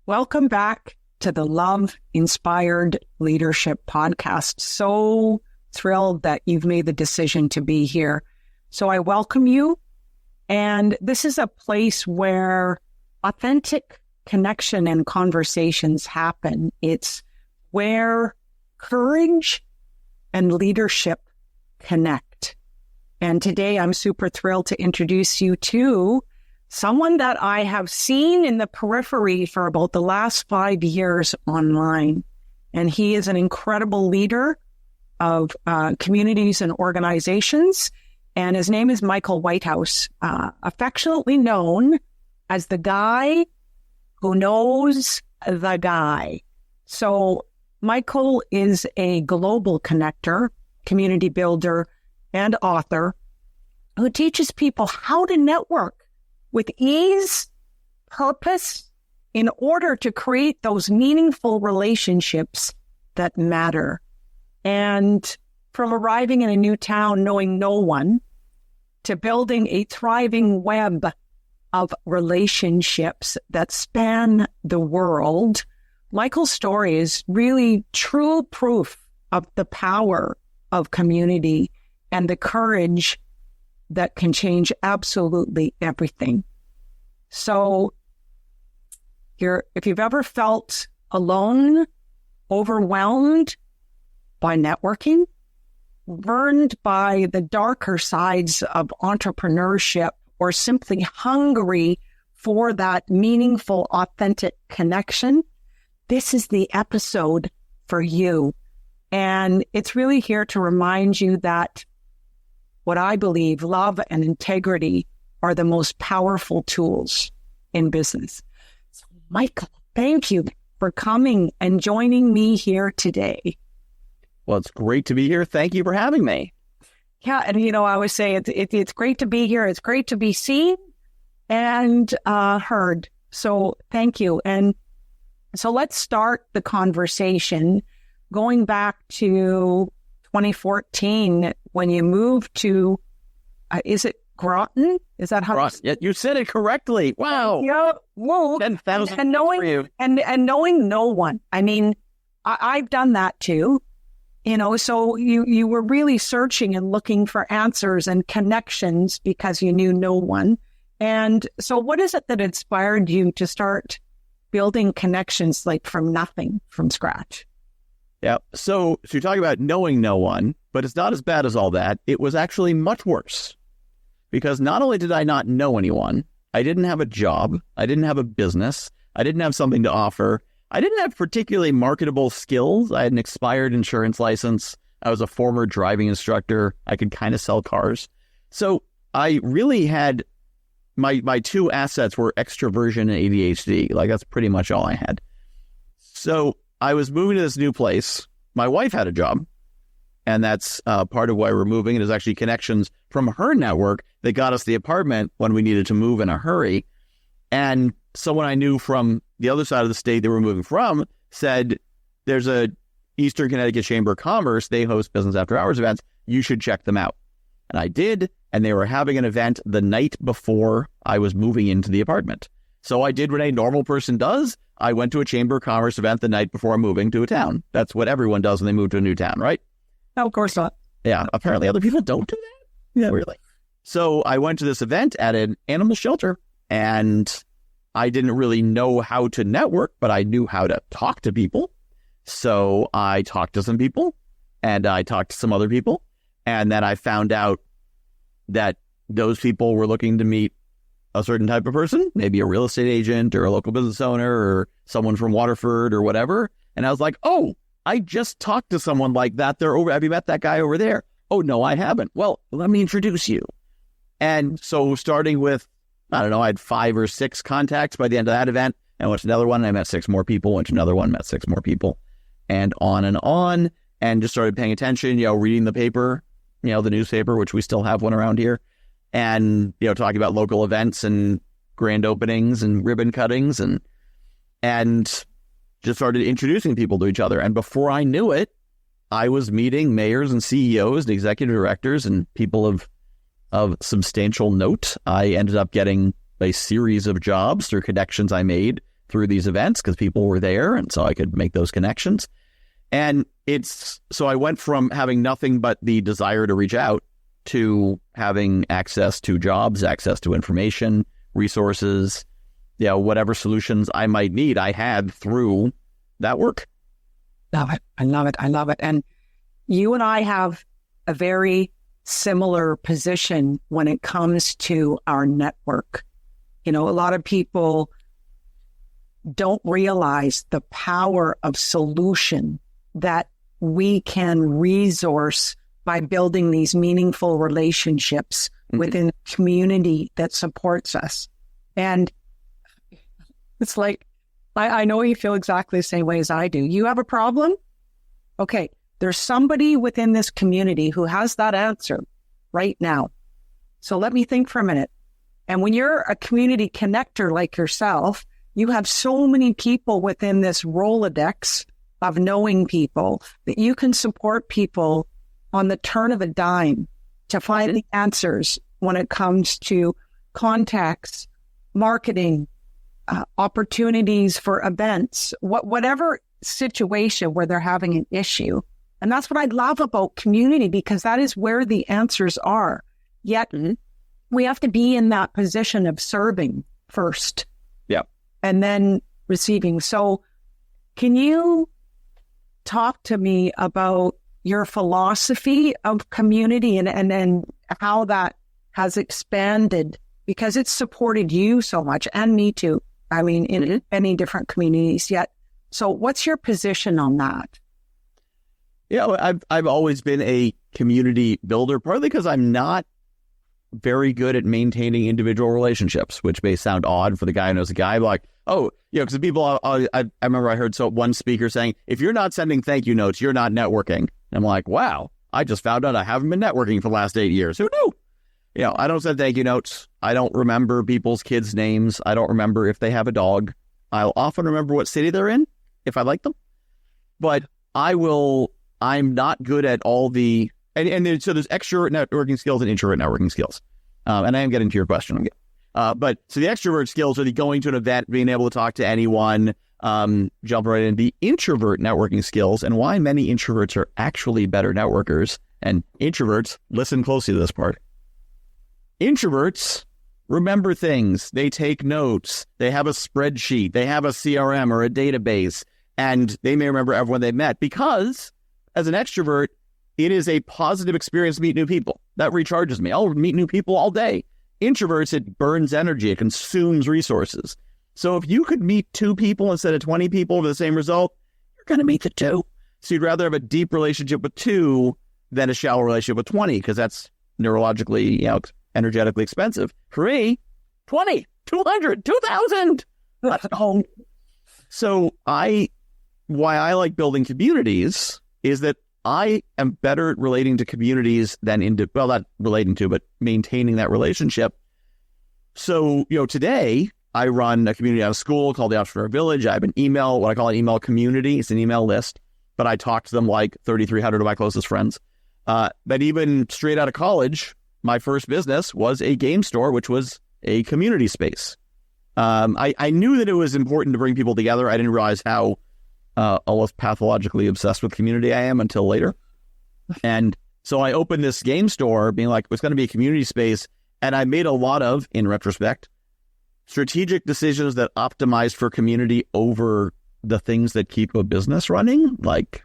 Welcome back to the Love Inspired Leadership Podcast. So thrilled that you've made the decision to be here. So I welcome you. And this is a place where authentic connection and conversations happen. It's where courage and leadership connect. And today I'm super thrilled to introduce you to someone that I have seen in the periphery for about the last 5 years online. And he is an incredible leader of communities and organizations. And his name is Michael Whitehouse, affectionately known as the guy who knows the guy. So Michael is a global connector, community builder, and author who teaches people how to network with ease, purpose, in order to create those meaningful relationships that matter. And from arriving in a new town knowing no one, to building a thriving web of relationships that span the world, Michael's story is really true proof of the power of community and the courage that can change absolutely everything. So if you've ever felt alone, overwhelmed by networking, burned by the darker sides of entrepreneurship, or simply hungry for that meaningful, authentic connection, this is the episode for you. And it's really here to remind you that what I believe, love and integrity are the most powerful tools in business. So, Michael, thank you for coming and joining me here today. Well, it's great to be here. Thank you for having me. Yeah, and I always say it's great to be here. It's great to be seen and heard. So thank you. And so let's start the conversation going back to 2014 when you moved to, is it Groton? Is that how? Yeah, you said it correctly. Wow. Yeah. Whoa. 10,000 and knowing for you. and knowing no one. I mean, I've done that too. So you were really searching and looking for answers and connections because you knew no one. And so what is it that inspired you to start building connections like from nothing, from scratch? Yeah. So you're talking about knowing no one, but it's not as bad as all that. It was actually much worse because not only did I not know anyone, I didn't have a job, I didn't have a business, I didn't have something to offer. I didn't have particularly marketable skills. I had an expired insurance license. I was a former driving instructor. I could kind of sell cars. So I really had my two assets were extroversion and ADHD. Like that's pretty much all I had. So I was moving to this new place. My wife had a job, and that's part of why we're moving. It is actually connections from her network that got us the apartment when we needed to move in a hurry. And someone I knew from the other side of the state that we're moving from said, there's a Eastern Connecticut Chamber of Commerce. They host business after hours events. You should check them out. And I did. And they were having an event the night before I was moving into the apartment. So I did what a normal person does. I went to a Chamber of Commerce event the night before moving to a town. That's what everyone does when they move to a new town, right? No, of course not. Yeah, apparently other people don't do that. Yeah, really. So I went to this event at an animal shelter, and I didn't really know how to network, but I knew how to talk to people. So I talked to some people, and I talked to some other people, and then I found out that those people were looking to meet a certain type of person, maybe a real estate agent or a local business owner or someone from Waterford or whatever. And I was like, oh, I just talked to someone like that. They're over. Have you met that guy over there? Oh, no, I haven't. Well, let me introduce you. And so starting with, I don't know, I had 5 or 6 contacts by the end of that event. I went to another one, and I met 6 more people, went to another one, met 6 more people, and on, and just started paying attention, reading the paper, the newspaper, which we still have one around here. And, talking about local events and grand openings and ribbon cuttings and just started introducing people to each other. And before I knew it, I was meeting mayors and CEOs and executive directors and people of substantial note. I ended up getting a series of jobs through connections I made through these events because people were there, and so I could make those connections. And so I went from having nothing but the desire to reach out to having access to jobs, access to information, resources, whatever solutions I might need, I had through that work. Love it. I love it. I love it. And you and I have a very similar position when it comes to our network. A lot of people don't realize the power of solution that we can resource by building these meaningful relationships within a community that supports us. And it's like, I know you feel exactly the same way as I do. You have a problem? Okay, there's somebody within this community who has that answer right now. So let me think for a minute. And when you're a community connector like yourself, you have so many people within this Rolodex of knowing people that you can support people on the turn of a dime to find the answers when it comes to contacts, marketing, opportunities for events, whatever situation where they're having an issue. And that's what I love about community, because that is where the answers are. Yet we have to be in that position of serving first. Yeah. And then receiving. So can you talk to me about your philosophy of community and then how that has expanded, because it's supported you so much, and me too. I mean, in many different communities yet. So what's your position on that? Yeah, I've always been a community builder, partly because I'm not very good at maintaining individual relationships, which may sound odd for the guy who knows a guy. Like, because the people, I remember I heard one speaker saying, if you're not sending thank you notes, you're not networking. And I'm like, wow, I just found out I haven't been networking for the last 8 years. Who knew? I don't send thank you notes. I don't remember people's kids' names. I don't remember if they have a dog. I'll often remember what city they're in if I like them. But I'm not good at all the, so there's extrovert networking skills and introvert networking skills. And I am getting to your question. But so the extrovert skills are the going to an event, being able to talk to anyone, jump right in. The introvert networking skills, and why many introverts are actually better networkers. And introverts, listen closely to this part. Introverts remember things. They take notes. They have a spreadsheet. They have a CRM or a database. And they may remember everyone they met, because as an extrovert, it is a positive experience to meet new people. That recharges me. I'll meet new people all day. Introverts, it burns energy. It consumes resources. So if you could meet 2 people instead of 20 people for the same result, you're going to meet the 2. So you'd rather have a deep relationship with 2 than a shallow relationship with 20, because that's neurologically, energetically expensive. 3, 20, 200, 2,000. Let's go. So why I like building communities is that I am better at relating to communities than not relating to, but maintaining that relationship. So, today I run a community out of school called the Entrepreneur Village. I have an email, what I call an email community. It's an email list, but I talk to them like 3,300 of my closest friends. But even straight out of college, my first business was a game store, which was a community space. I knew that it was important to bring people together. I didn't realize how almost pathologically obsessed with community I am until later. And so I opened this game store being like, it's going to be a community space. And I made a lot of, in retrospect, strategic decisions that optimized for community over the things that keep a business running, like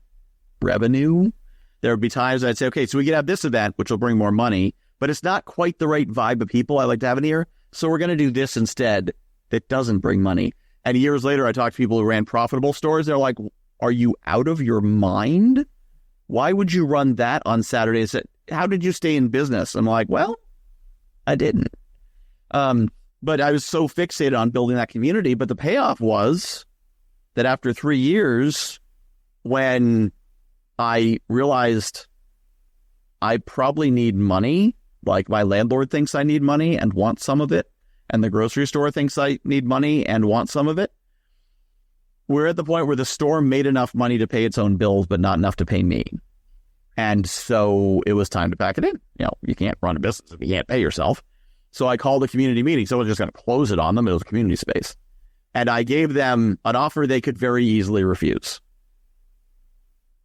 revenue. There would be times I'd say, okay, so we can have this event, which will bring more money, but it's not quite the right vibe of people I like to have in here. So we're going to do this instead that doesn't bring money. And years later, I talked to people who ran profitable stores. They're like, are you out of your mind? Why would you run that on Saturdays? How did you stay in business? I'm like, well, I didn't. But I was so fixated on building that community. But the payoff was that after 3 years, when I realized I probably need money, like my landlord thinks I need money and wants some of it, and the grocery store thinks I need money and wants some of it, we're at the point where the store made enough money to pay its own bills, but not enough to pay me. And so it was time to pack it in. You can't run a business if you can't pay yourself. So I called a community meeting. Someone's just going to close it on them. It was a community space. And I gave them an offer they could very easily refuse.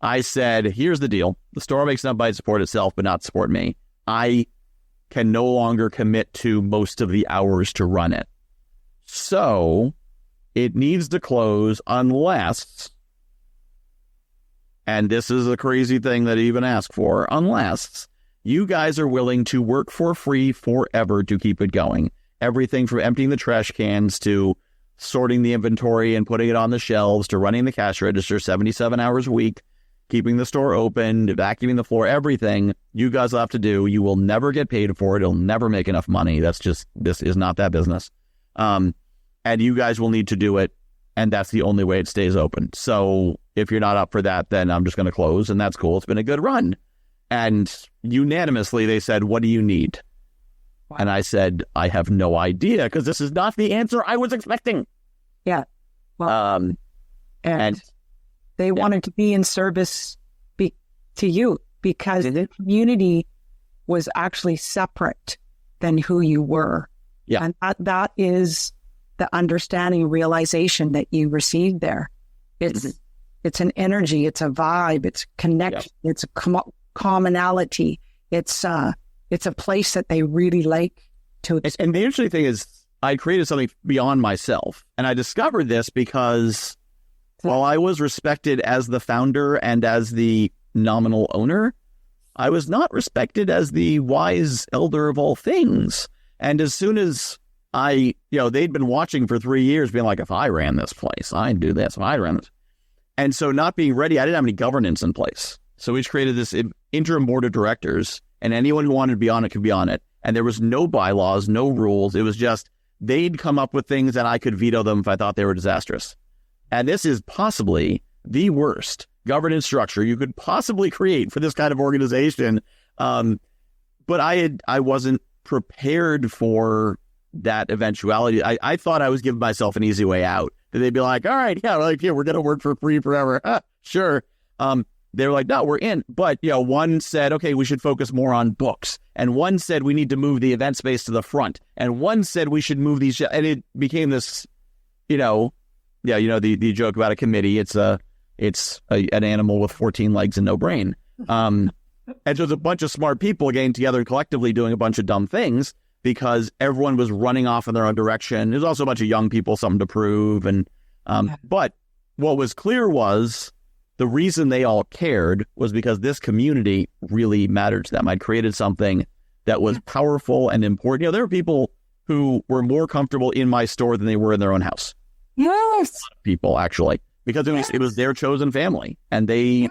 I said, here's the deal. The store makes enough money to support itself, but not support me. I can no longer commit to most of the hours to run it. So it needs to close unless, and this is a crazy thing that I even asked for, unless you guys are willing to work for free forever to keep it going. Everything from emptying the trash cans to sorting the inventory and putting it on the shelves to running the cash register 77 hours a week, keeping the store open, vacuuming the floor, everything you guys will have to do. You will never get paid for it. It'll never make enough money. This is not that business. And you guys will need to do it. And that's the only way it stays open. So if you're not up for that, then I'm just going to close. And that's cool. It's been a good run. And unanimously, they said, what do you need? Wow. And I said, I have no idea, because this is not the answer I was expecting. Yeah. Well, and they wanted to be in service to you, because the community was actually separate than who you were. Yeah. And that is the understanding, realization that you received there. It's an energy, it's a vibe, it's connection, it's a commonality. It's a place that they really like to experience. And the interesting thing is, I created something beyond myself. And I discovered this because while I was respected as the founder and as the nominal owner, I was not respected as the wise elder of all things. And as soon as they'd been watching for 3 years, being like, if I ran this place, I'd do this. If I ran this. And so not being ready, I didn't have any governance in place. So we created this interim board of directors, and anyone who wanted to be on it could be on it. And there was no bylaws, no rules. It was just, they'd come up with things and I could veto them if I thought they were disastrous. And this is possibly the worst governance structure you could possibly create for this kind of organization. But I wasn't prepared for that eventuality. I thought I was giving myself an easy way out. That they'd be like, all right, we're going to work for free forever. Sure. They were like, no, we're in. But, one said, okay, we should focus more on books. And one said we need to move the event space to the front. And one said we should move these. And it became this, the joke about a committee. It's an animal with 14 legs and no brain. And so it's a bunch of smart people getting together and collectively doing a bunch of dumb things because everyone was running off in their own direction. There's also a bunch of young people, something to prove. And but what was clear was, the reason they all cared was because this community really mattered to them. I'd created something that was powerful and important. There were people who were more comfortable in my store than they were in their own house. Yes. People, actually, because it was their chosen family, and they,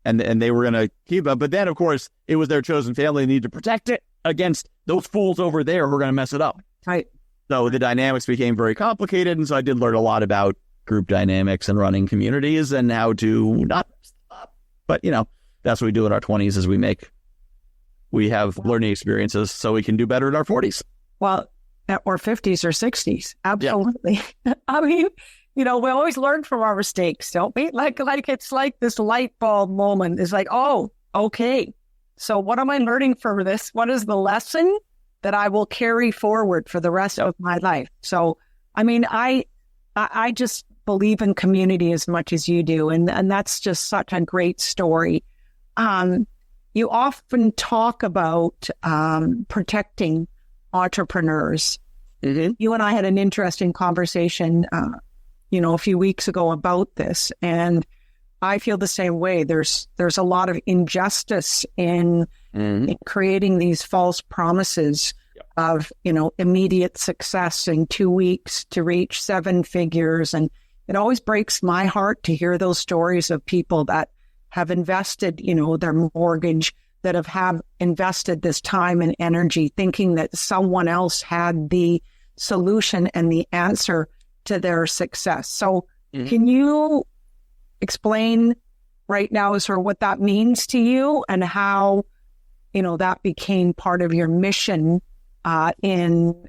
and they were going to keep it. But then, of course, it was their chosen family. They needed to protect it against those fools over there who were going to mess it up. Right. So the dynamics became very complicated, and so I did learn a lot about group dynamics and running communities and how to not mess up. But, that's what we do in our 20s is we have learning experiences so we can do better in our 40s. Well, or 50s or 60s. Absolutely. Yeah. I mean, we always learn from our mistakes, don't we? Like it's like this light bulb moment. It's like, oh, okay. So what am I learning from this? What is the lesson that I will carry forward for the rest of my life? So, I mean, I just believe in community as much as you do. And that's just such a great story. You often talk about protecting entrepreneurs. Mm-hmm. You and I had an interesting conversation, a few weeks ago about this. And I feel the same way. There's a lot of injustice in creating these false promises of, immediate success in 2 weeks to reach 7 figures. And it always breaks my heart to hear those stories of people that have invested, their mortgage, that have invested this time and energy thinking that someone else had the solution and the answer to their success. So can you explain right now sort of what that means to you and how, that became part of your mission in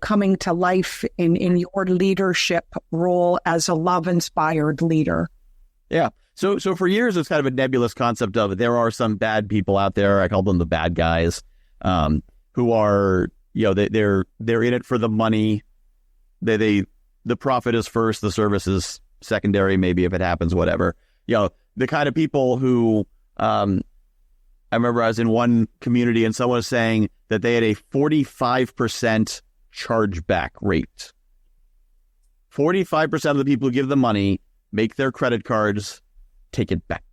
coming to life in your leadership role as a love-inspired leader? Yeah. So for years, it's kind of a nebulous concept of there are some bad people out there. I call them the bad guys, who are, they're in it for the money. They the profit is first, the service is secondary, maybe if it happens, whatever. The kind of people who, I remember I was in one community and someone was saying that they had a 45% chargeback rate. 45% of the people who give them money make their credit cards take it back.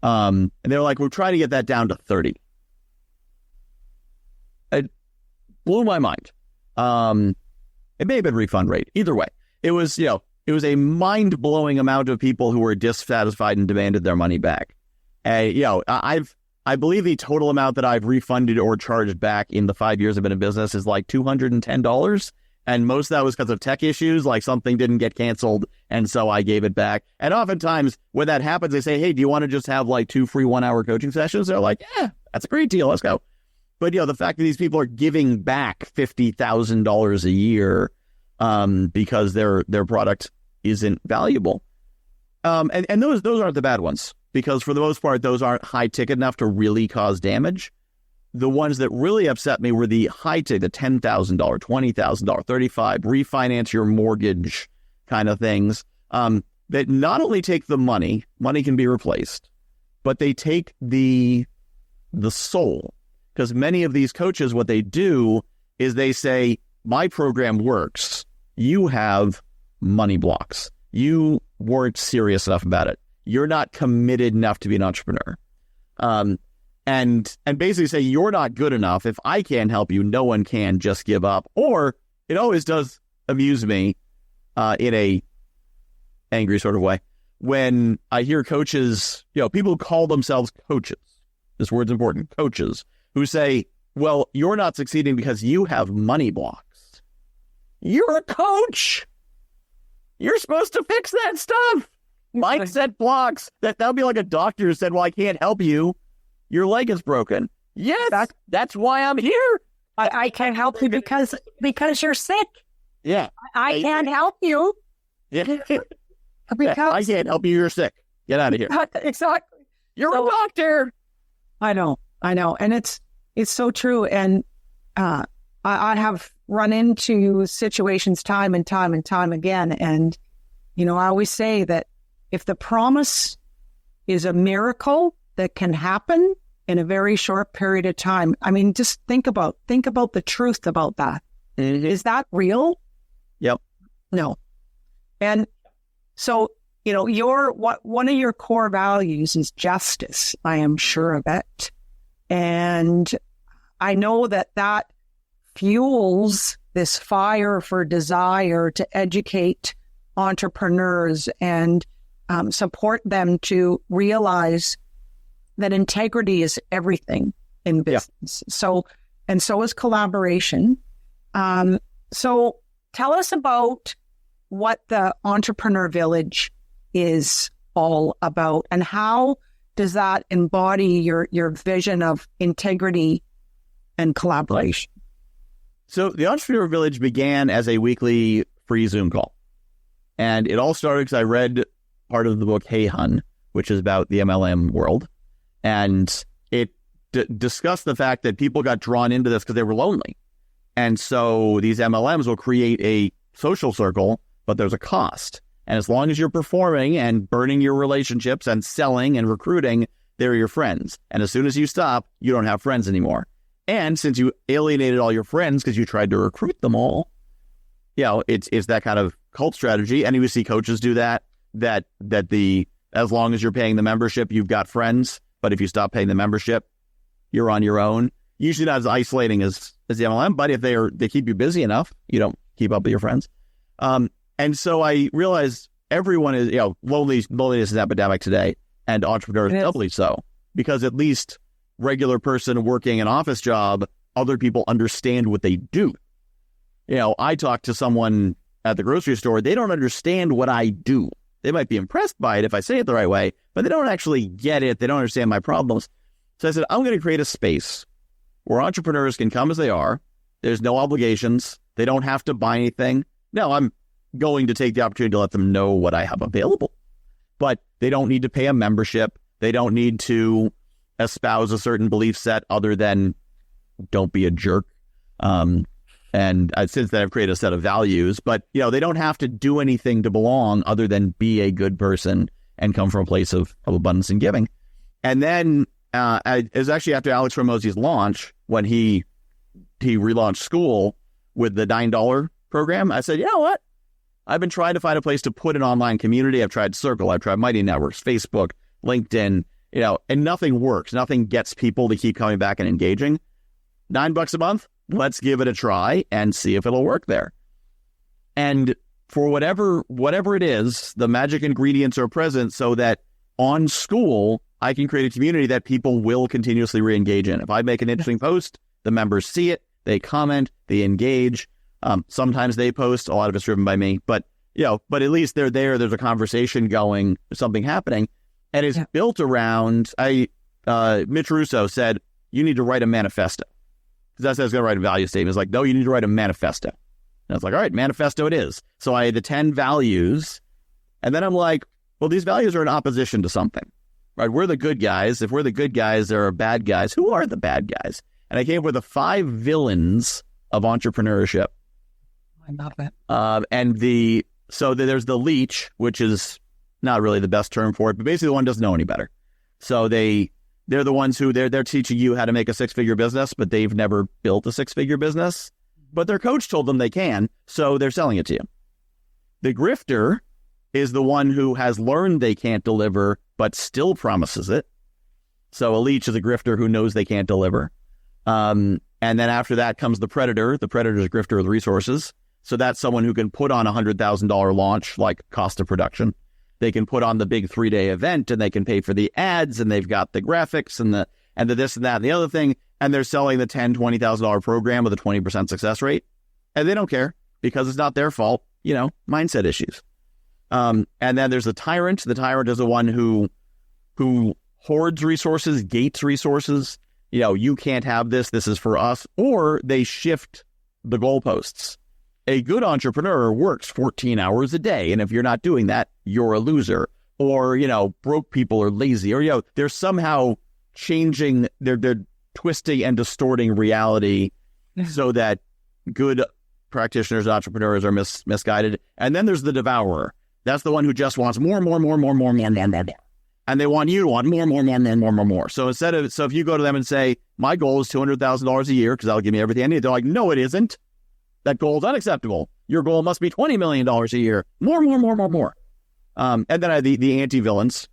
And they were like, we're trying to get that down to 30. It blew my mind. It may have been refund rate. Either way, it was a mind-blowing amount of people who were dissatisfied and demanded their money back. I believe the total amount that I've refunded or charged back in the 5 years I've been in business is like $210. And most of that was because of tech issues, like something didn't get canceled, and so I gave it back. And oftentimes when that happens, they say, hey, do you want to just have like 2 free 1-hour coaching sessions? They're like, yeah, that's a great deal. Let's go. But, the fact that these people are giving back $50,000 a year because their product isn't valuable. And those aren't the bad ones, because for the most part, those aren't high ticket enough to really cause damage. The ones that really upset me were the high ticket, the $10,000, $20,000, $35,000, refinance your mortgage kind of things that not only take the money can be replaced, but they take the soul. Because many of these coaches, what they do is they say, my program works. You have money blocks. You weren't serious enough about it. You're not committed enough to be an entrepreneur. And basically say, you're not good enough. If I can't help you, no one can. Just give up. Or it always does amuse me in a angry sort of way when I hear coaches, people who call themselves coaches. This word's important. Coaches who say, well, you're not succeeding because you have money blocks. You're a coach. You're supposed to fix that stuff. Mindset blocks. That would be like a doctor who said, well, I can't help you. Your leg is broken. Yes, that's why I'm here. I can't help you because you're sick. Yeah. I can't help you. Yeah. Because I can't help you. You're sick. Get out of here. Exactly. You're a doctor. I know. And it's so true. And I have run into situations time and time again. And, I always say that if the promise is a miracle that can happen in a very short period of time, I mean, just think about the truth about that. Mm-hmm. Is that real? Yep. No. And so, one of your core values is justice. I am sure of it. And I know that fuels this fire for desire to educate entrepreneurs and support them to realize that integrity is everything in business. Yeah. So is collaboration. So tell us about what the Entrepreneur Village is all about, and how does that embody your vision of integrity and collaboration? So the Entrepreneur Village began as a weekly free Zoom call. And it all started because I read part of the book Hey Hun, which is about the MLM world. And it discussed the fact that people got drawn into this because they were lonely. And so these MLMs will create a social circle, but there's a cost. And as long as you're performing and burning your relationships and selling and recruiting, they're your friends. And as soon as you stop, you don't have friends anymore. And since you alienated all your friends because you tried to recruit them all, it's that kind of cult strategy. And you see coaches do that as long as you're paying the membership, you've got friends. But if you stop paying the membership, you're on your own. Usually not as isolating as the MLM, but if they keep you busy enough, you don't keep up with your friends. And so I realized everyone is, loneliness is an epidemic today, and entrepreneurs doubly so, because at least regular person working an office job, other people understand what they do. I talk to someone at the grocery store, they don't understand what I do. They might be impressed by it if I say it the right way, but they don't actually get it. They don't understand my problems. So I said, I'm going to create a space where entrepreneurs can come as they are. There's no obligations. They don't have to buy anything. No, I'm going to take the opportunity to let them know what I have available. But they don't need to pay a membership. They don't need to espouse a certain belief set other than don't be a jerk. And since then, I've created a set of values. But, they don't have to do anything to belong other than be a good person and come from a place of abundance and giving. And then it was actually after Alex Hormozi's launch, when he relaunched school with the $9 program, I said, you know what? I've been trying to find a place to put an online community. I've tried Circle, I've tried Mighty Networks, Facebook, LinkedIn, and nothing works. Nothing gets people to keep coming back and engaging. $9 a month, let's give it a try and see if it'll work there. And for whatever it is, the magic ingredients are present so that on school, I can create a community that people will continuously re-engage in. If I make an interesting post, the members see it, they comment, they engage. Sometimes they post, a lot of it's driven by me, but at least they're there. There's a conversation going, something happening. And it's built around, Mitch Russo said, you need to write a manifesto. Because I said I was going to write a value statement. It's like, no, you need to write a manifesto. And I was like, all right, manifesto it is. So I had the 10 values. And then I'm like, well, these values are in opposition to something, right? We're the good guys. If we're the good guys, there are bad guys. Who are the bad guys? And I came up with the 5 villains of entrepreneurship. I love it. So there's the leech, which is not really the best term for it, but basically the one doesn't know any better. So they're the ones who they're teaching you how to make a 6-figure business, but they've never built a 6-figure business. But their coach told them they can, so they're selling it to you. The grifter is the one who has learned they can't deliver, but still promises it. So a leech is a grifter who knows they can't deliver. And then after that comes the predator. The predator is a grifter with resources. So that's someone who can put on a $100,000 launch, like cost of production. They can put on the big 3-day event, and they can pay for the ads, and they've got the graphics and the this and that and the other thing, and they're selling the $10,000, $20,000 program with a 20% success rate, and they don't care because it's not their fault, mindset issues. And then there's the tyrant. The tyrant is the one who hoards resources, gates resources. You can't have this. This is for us. Or they shift the goalposts. A good entrepreneur works 14 hours a day. And if you're not doing that, you're a loser. Or, broke people are lazy. Or, they're somehow changing, they're twisting and distorting reality so that good practitioners, entrepreneurs are misguided. And then there's the devourer. That's the one who just wants more. And they want you to want more. So if you go to them and say, my goal is $200,000 a year because that'll give me everything I need, they're like, no, it isn't. That goal is unacceptable. Your goal must be $20 million a year. More. And then I have the anti-villains,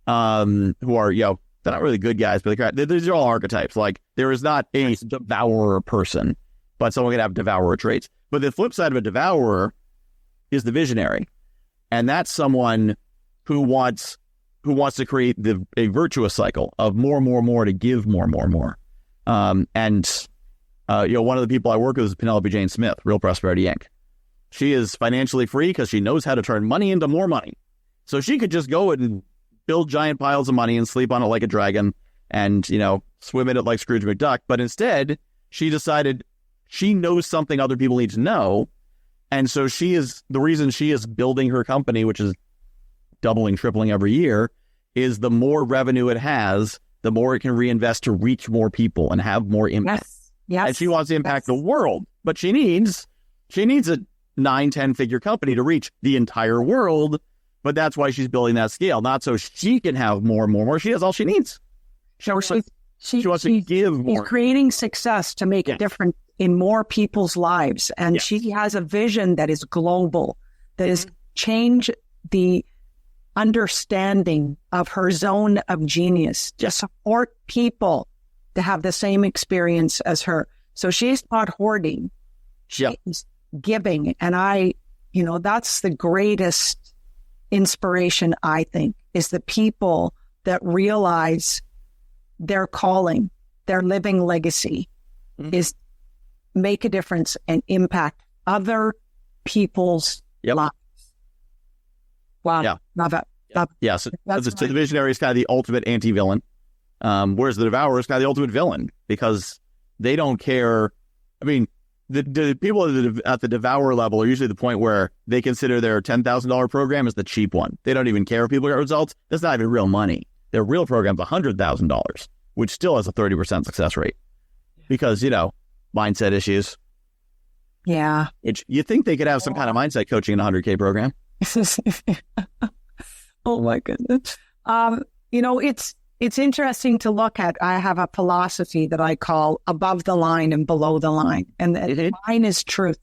who are, they're not really good guys, but these are all archetypes. Like, there is not a devourer person, but someone can have devourer traits. But the flip side of a devourer is the visionary. And that's someone who wants to create a virtuous cycle of more to give more. One of the people I work with is Penelope Jane Smith, Real Prosperity Inc. She is financially free because she knows how to turn money into more money. So she could just go and build giant piles of money and sleep on it like a dragon and, swim in it like Scrooge McDuck. But instead, she decided she knows something other people need to know. And so the reason she is building her company, which is doubling, tripling every year, is the more revenue it has, the more it can reinvest to reach more people and have more impact. Yes. And she wants to impact the world, but she needs a 9-10 figure company to reach the entire world. But that's why she's building that scale, not so she can have more. She has all she needs. She wants to give more. She's creating success to make a difference in more people's lives. And she has a vision that is global, that is change the understanding of her zone of genius to support people to have the same experience as her. So she's not hoarding. She's giving. And that's the greatest inspiration, I think, is the people that realize their calling, their living legacy is make a difference and impact other people's lives. Wow. Yeah. Love it. Yeah. So the visionary is kind of the ultimate anti-villain. Whereas the devourer is kind of the ultimate villain because they don't care. I mean, the people at the devourer level are usually the point where they consider their $10,000 program as the cheap one. They don't even care if people get results. That's not even real money. Their real program's $100,000, which still has a 30% success rate because, mindset issues. Yeah. You think they could have some kind of mindset coaching in a 100K program? Oh my goodness. It's interesting to look at. I have a philosophy that I call above the line and below the line. And the line is truth.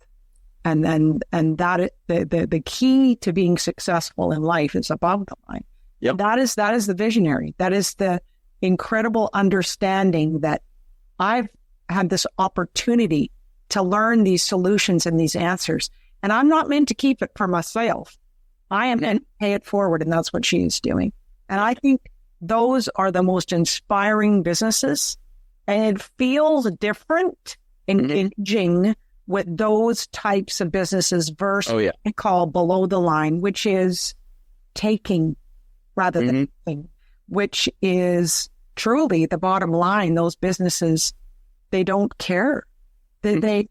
And the key to being successful in life is above the line. Yep. That is the visionary. That is the incredible understanding that I've had this opportunity to learn these solutions and these answers. And I'm not meant to keep it for myself. I am meant to pay it forward. And that's what she is doing. And I think those are the most inspiring businesses. And it feels different engaging with those types of businesses versus what I call below the line, which is taking rather than giving, which is truly the bottom line. Those businesses, they don't care. They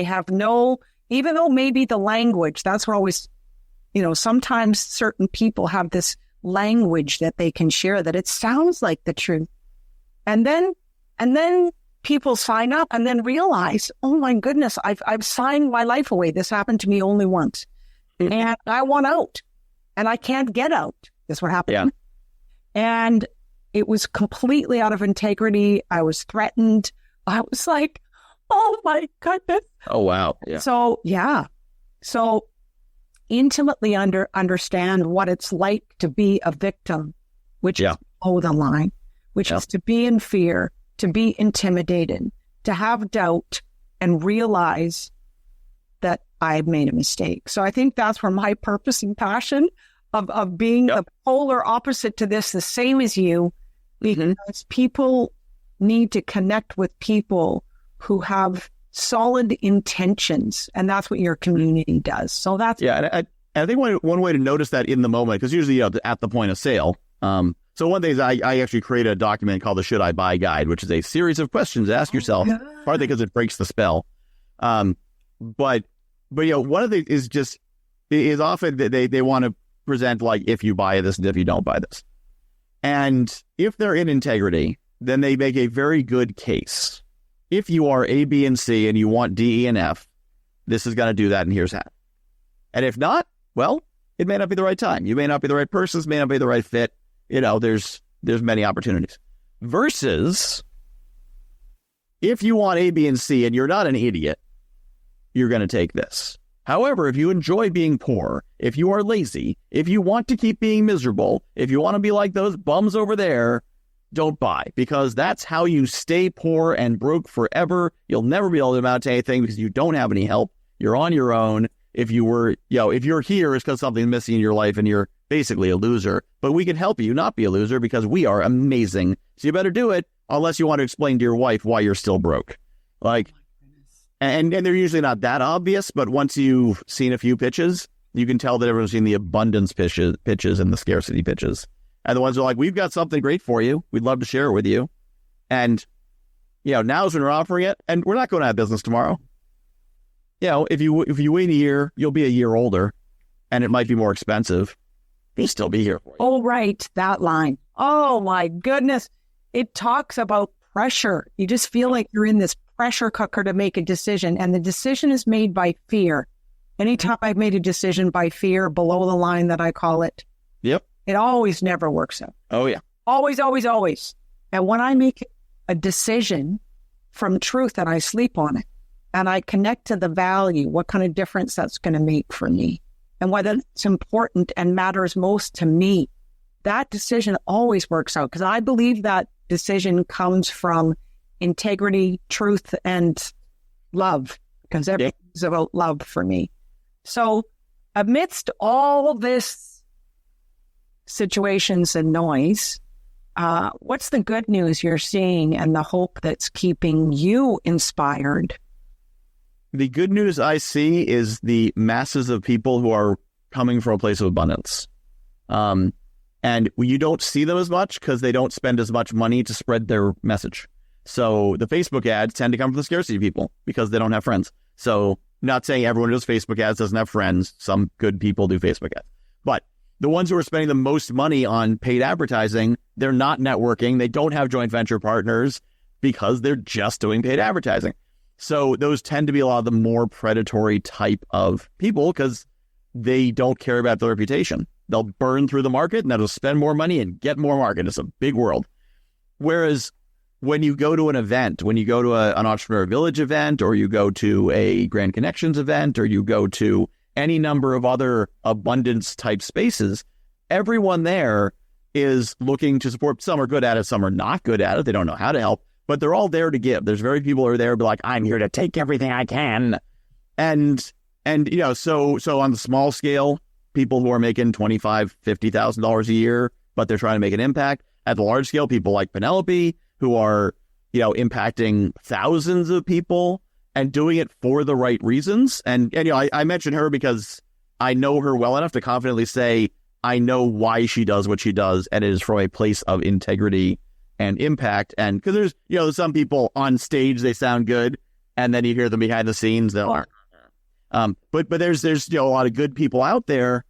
have no, even though maybe the language, that's where always, sometimes certain people have this language that they can share that it sounds like the truth. And then people sign up and then realize, oh my goodness, I've signed my life away. This happened to me only once. And I want out and I can't get out. That's what happened. Yeah. And it was completely out of integrity. I was threatened. I was like, oh my goodness. Oh, wow. Yeah. So intimately understand what it's like to be a victim, which is below the line, which is to be in fear, to be intimidated, to have doubt and realize that I've made a mistake. So I think that's where my purpose and passion of being the polar opposite to this, the same as you, because people need to connect with people who have solid intentions, and that's what your community does. So that's and I think one way to notice that in the moment, because usually at the point of sale. So one thing is I actually created a document called the Should I Buy Guide, which is a series of questions to ask yourself, partly because it breaks the spell. But one of the is often that they want to present like, if you buy this and if you don't buy this. And if they're in integrity, then they make a very good case. If you are A, B, and C and you want D, E, and F, this is going to do that, and here's how. And if not, well, it may not be the right time. You may not be the right person, may not be the right fit. There's many opportunities. Versus, if you want A, B, and C and you're not an idiot, you're going to take this. However, if you enjoy being poor, if you are lazy, if you want to keep being miserable, if you want to be like those bums over there, don't buy, because that's how you stay poor and broke forever. You'll never be able to amount to anything because you don't have any help. You're on your own. If you're here, it's because something's missing in your life and you're basically a loser. But we can help you not be a loser because we are amazing. So you better do it, unless you want to explain to your wife why you're still broke. And they're usually not that obvious, but once you've seen a few pitches, you can tell that everyone's seen the abundance pitches and the scarcity pitches. And the ones who are like, we've got something great for you. We'd love to share it with you. And, now's when we're offering it. And we're not going out of business tomorrow. If you wait a year, you'll be a year older and it might be more expensive. We'll still be here for you. Oh, right. That line. Oh, my goodness. It talks about pressure. You just feel like you're in this pressure cooker to make a decision. And the decision is made by fear. Anytime I've made a decision by fear, below the line that I call it. Yep. It always never works out. Oh, yeah. Always, always, always. And when I make a decision from truth and I sleep on it and I connect to the value, what kind of difference that's going to make for me and whether it's important and matters most to me, that decision always works out because I believe that decision comes from integrity, truth, and love, because everything's about love for me. So amidst all this situations and noise, what's the good news you're seeing and the hope that's keeping you inspired? The good news I see is the masses of people who are coming from a place of abundance. And you don't see them as much because they don't spend as much money to spread their message. So the Facebook ads tend to come from the scarcity people because they don't have friends. So not saying everyone who does Facebook ads doesn't have friends. Some good people do Facebook ads. But the ones who are spending the most money on paid advertising, they're not networking. They don't have joint venture partners because they're just doing paid advertising. So those tend to be a lot of the more predatory type of people because they don't care about their reputation. They'll burn through the market and they'll spend more money and get more market. It's a big world. Whereas when you go to an event, when you go to an Entrepreneur Village event, or you go to a Grand Connections event, or you go to any number of other abundance type spaces, everyone there is looking to support. Some are good at it, some are not good at it. They don't know how to help, but they're all there to give. There's very people who are there to be like, I'm here to take everything I can. And so on the small scale, people who are making $25,000, $50,000 a year, but they're trying to make an impact. At the large scale, people like Penelope, who are, impacting thousands of people and doing it for the right reasons. And I mention her because I know her well enough to confidently say, I know why she does what she does, and it is from a place of integrity and impact. And because there's, some people on stage, they sound good, and then you hear them behind the scenes, they're like, but there's a lot of good people out there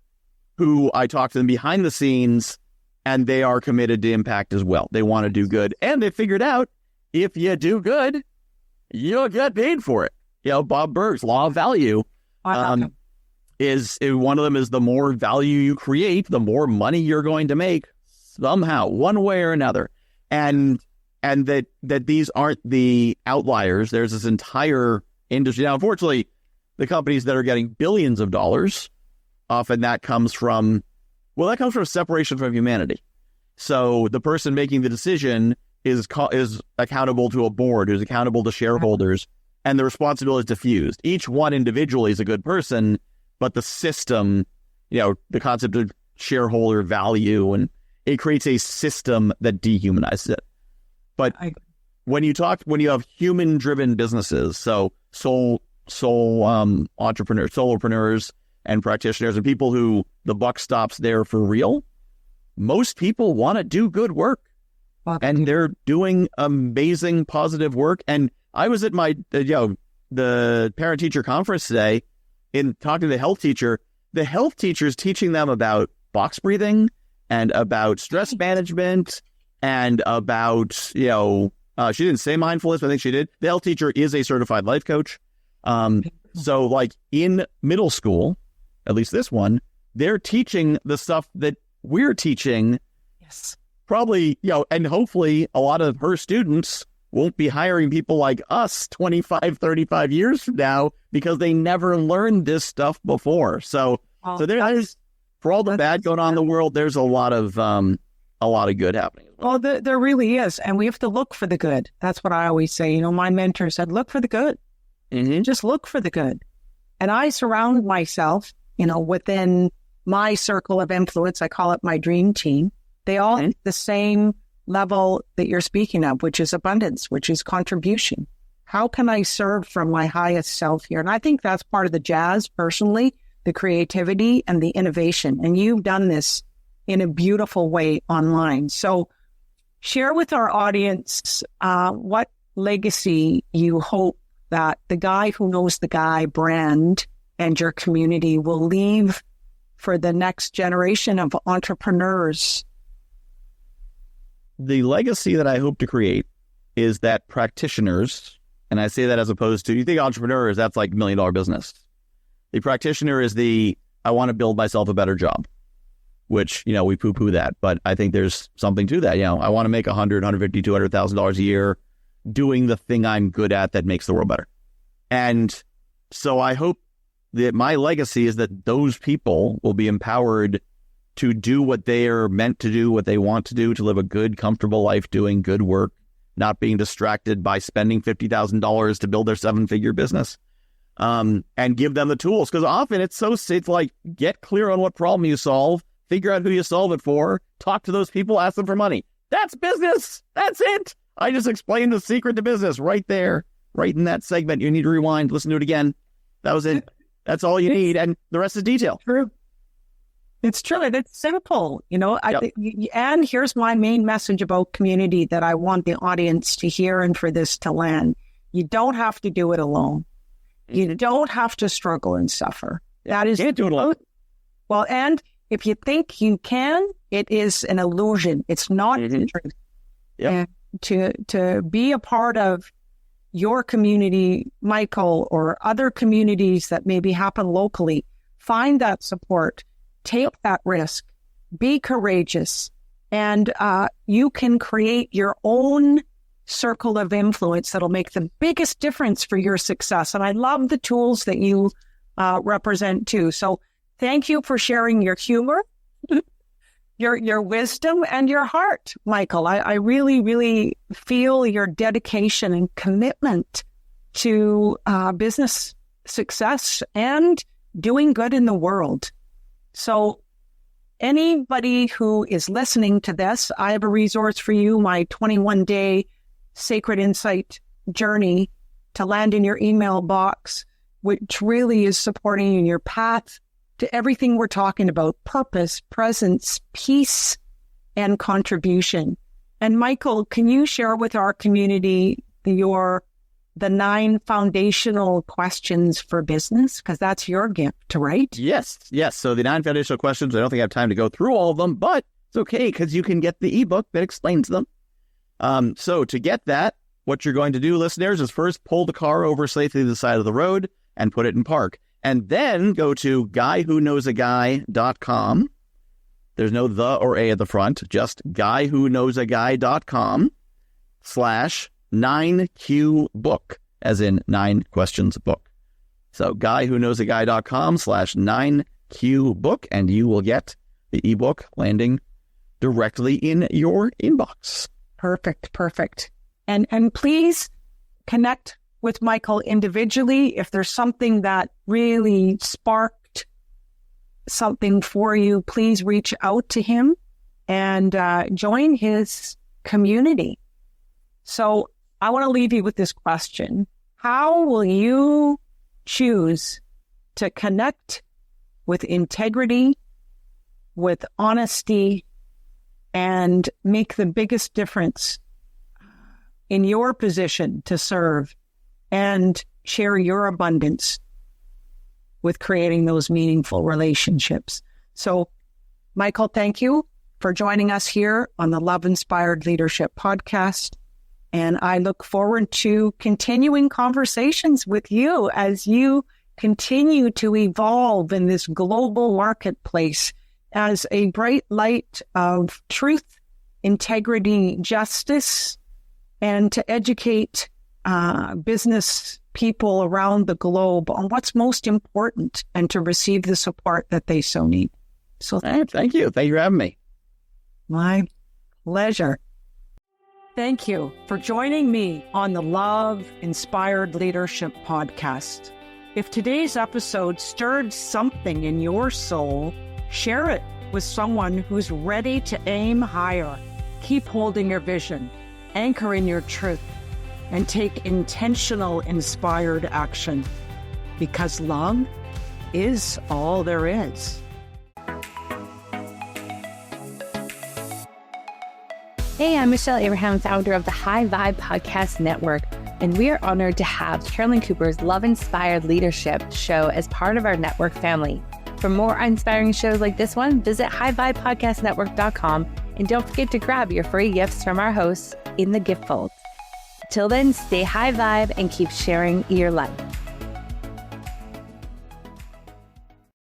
who I talk to them behind the scenes, and they are committed to impact as well. They want to do good. And they figured out if you do good, you'll get paid for it. Bob Burg's law of value is one of them is the more value you create, the more money you're going to make somehow, one way or another. And that these aren't the outliers. There's this entire industry. Now, unfortunately, the companies that are getting billions of dollars, often that comes from separation from humanity. So the person making the decision is accountable to a board, who's accountable to shareholders, and the responsibility is diffused. Each one individually is a good person, but the system, the concept of shareholder value, and it creates a system that dehumanizes it. But when you have human-driven businesses, so soul entrepreneurs, solopreneurs, and practitioners, and people who the buck stops there for real, most people want to do good work. And they're doing amazing, positive work. And I was at my, the parent-teacher conference today in talking to the health teacher. The health teacher is teaching them about box breathing and about stress management and about, she didn't say mindfulness, but I think she did. The health teacher is a certified life coach. So like in middle school, at least this one, they're teaching the stuff that we're teaching. Yes. Probably, and hopefully a lot of her students won't be hiring people like us 25, 35 years from now because they never learned this stuff before. So there's, for all the bad going on in the world, there's a lot of good happening. Well, there really is. And we have to look for the good. That's what I always say. My mentor said, look for the good. Mm-hmm. Just look for the good. And I surround myself, within my circle of influence. I call it my dream team. They all have the same level that you're speaking of, which is abundance, which is contribution. How can I serve from my highest self here? And I think that's part of the jazz, personally, the creativity and the innovation. And you've done this in a beautiful way online. So share with our audience what legacy you hope that the Guy Who Knows the Guy brand and your community will leave for the next generation of entrepreneurs. The legacy that I hope to create is that practitioners, and I say that as opposed to, you think entrepreneurs, that's like $1 million business. The practitioner is I want to build myself a better job, which, we poo-poo that, but I think there's something to that. I want to make $100,000, $150,000, $200,000 a year doing the thing I'm good at that makes the world better. And so I hope that my legacy is that those people will be empowered to do what they are meant to do, what they want to do, to live a good, comfortable life doing good work, not being distracted by spending $50,000 to build their 7-figure business, and give them the tools. Because often it's like, get clear on what problem you solve, figure out who you solve it for, talk to those people, ask them for money. That's business. That's it. I just explained the secret to business right there, right in that segment. You need to rewind, listen to it again. That was it. That's all you need. And the rest is detail. True. It's true. And it's simple, and here's my main message about community that I want the audience to hear and for this to land. You don't have to do it alone. You don't have to struggle and suffer. That is, you can't do it alone. Well, and if you think you can, it is an illusion. It's not the truth. Yep. And to be a part of, your community, Michael, or other communities that maybe happen locally, find that support, take that risk, be courageous, and you can create your own circle of influence that'll make the biggest difference for your success. And I love the tools that you represent too. So thank you for sharing your humor, your wisdom, and your heart, Michael. I really, really feel your dedication and commitment to business success and doing good in the world. So anybody who is listening to this, I have a resource for you, my 21-day Sacred Insight journey to land in your email box, which really is supporting you in your path to everything we're talking about: purpose, presence, peace, and contribution. And Michael, can you share with our community the 9 foundational questions for business? Because that's your gift, right? Yes. So the 9 foundational questions, I don't think I have time to go through all of them, but it's okay because you can get the ebook that explains them. So to get that, what you're going to do, listeners, is first pull the car over safely to the side of the road and put it in park. And then go to guywhoknowsaguy.com. There's no the or a at the front, just guywhoknowsaguy.com/9Q-book, as in 9 questions book. So guywhoknowsaguy.com/9Q-book, and you will get the ebook landing directly in your inbox. Perfect. And please connect with Michael individually. If there's something that really sparked something for you, please reach out to him and join his community. So I want to leave you with this question. How will you choose to connect with integrity, with honesty, and make the biggest difference in your position to serve and share your abundance with creating those meaningful relationships? So, Michael, thank you for joining us here on the Love Inspired Leadership Podcast. And I look forward to continuing conversations with you as you continue to evolve in this global marketplace as a bright light of truth, integrity, justice, and to educate business people around the globe on what's most important and to receive the support that they so need. So thank you. Thank you for having me. My pleasure. Thank you for joining me on the Love Inspired Leadership Podcast. If today's episode stirred something in your soul, share it with someone who's ready to aim higher. Keep holding your vision, anchor in your truth, and take intentional, inspired action, because love is all there is. Hey, I'm Michelle Abraham, founder of the High Vibe Podcast Network, and we are honored to have Carolyn Cooper's Love Inspired Leadership show as part of our network family. For more inspiring shows like this one, visit highvibepodcastnetwork.com, and don't forget to grab your free gifts from our hosts in the gift folds. Till then, stay high vibe and keep sharing your life.